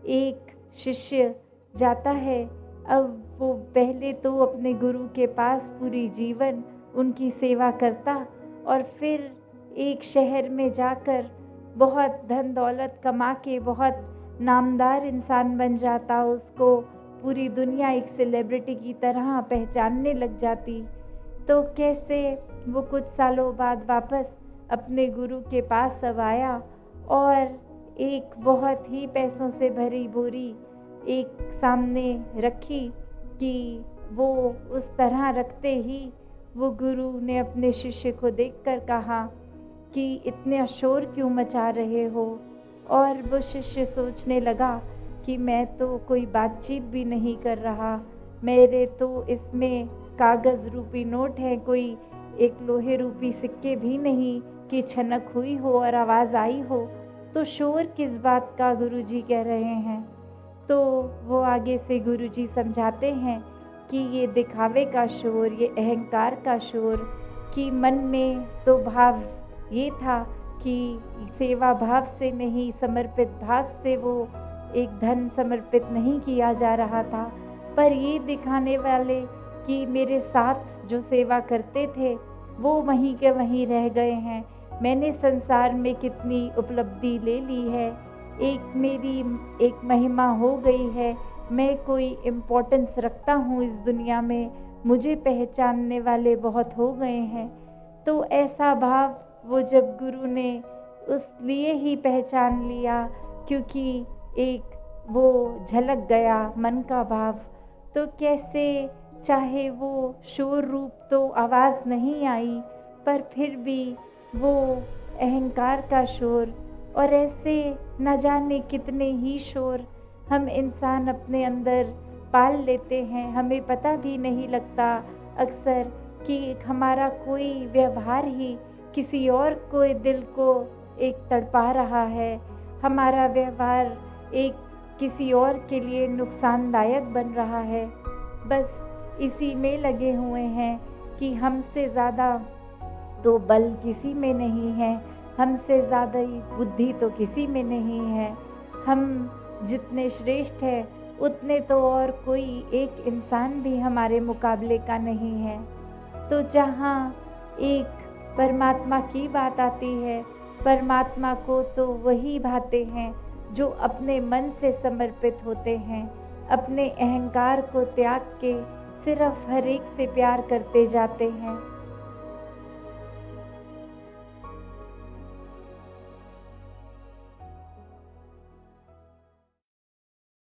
एक शिष्य जाता है। अब वो पहले तो अपने गुरु के पास पूरी जीवन उनकी सेवा करता और फिर एक शहर में जाकर बहुत धन दौलत कमा के बहुत नामदार इंसान बन जाता। उसको पूरी दुनिया एक सेलिब्रिटी की तरह पहचानने लग जाती। तो कैसे वो कुछ सालों बाद वापस अपने गुरु के पास अब आया और एक बहुत ही पैसों से भरी बोरी एक सामने रखी कि वो उस तरह रखते ही वो गुरु ने अपने शिष्य को देखकर कहा कि इतने शोर क्यों मचा रहे हो। और वो शिष्य सोचने लगा कि मैं तो कोई बातचीत भी नहीं कर रहा, मेरे तो इसमें कागज़ रूपी नोट है, कोई एक लोहे रूपी सिक्के भी नहीं कि छनक हुई हो और आवाज़ आई हो, तो शोर किस बात का गुरुजी कह रहे हैं। तो वो आगे से गुरुजी समझाते हैं कि ये दिखावे का शोर, ये अहंकार का शोर, कि मन में तो भाव ये था कि सेवा भाव से नहीं, समर्पित भाव से वो एक धन समर्पित नहीं किया जा रहा था, पर ये दिखाने वाले कि मेरे साथ जो सेवा करते थे वो वहीं के वहीं रह गए हैं। मैंने संसार में कितनी उपलब्धि ले ली है, मेरी एक महिमा हो गई है, मैं कोई इम्पोर्टेंस रखता हूँ इस दुनिया में, मुझे पहचानने वाले बहुत हो गए हैं। तो ऐसा भाव वो जब गुरु ने उस लिए ही पहचान लिया क्योंकि एक वो झलक गया मन का भाव। तो कैसे चाहे वो शोर रूप तो आवाज़ नहीं आई, पर फिर भी वो अहंकार का शोर, और ऐसे न जाने कितने ही शोर हम इंसान अपने अंदर पाल लेते हैं, हमें पता भी नहीं लगता अक्सर कि हमारा कोई व्यवहार ही किसी और को दिल को एक तड़पा रहा है, हमारा व्यवहार एक किसी और के लिए नुकसानदायक बन रहा है। बस इसी में लगे हुए हैं कि हमसे ज़्यादा तो बल किसी में नहीं है, हमसे ज़्यादा ही बुद्धि तो किसी में नहीं है, हम जितने श्रेष्ठ हैं उतने तो और कोई एक इंसान भी हमारे मुकाबले का नहीं है। तो जहाँ एक परमात्मा की बात आती है, परमात्मा को तो वही भाते हैं जो अपने मन से समर्पित होते हैं, अपने अहंकार को त्याग के सिर्फ हर एक से प्यार करते जाते हैं।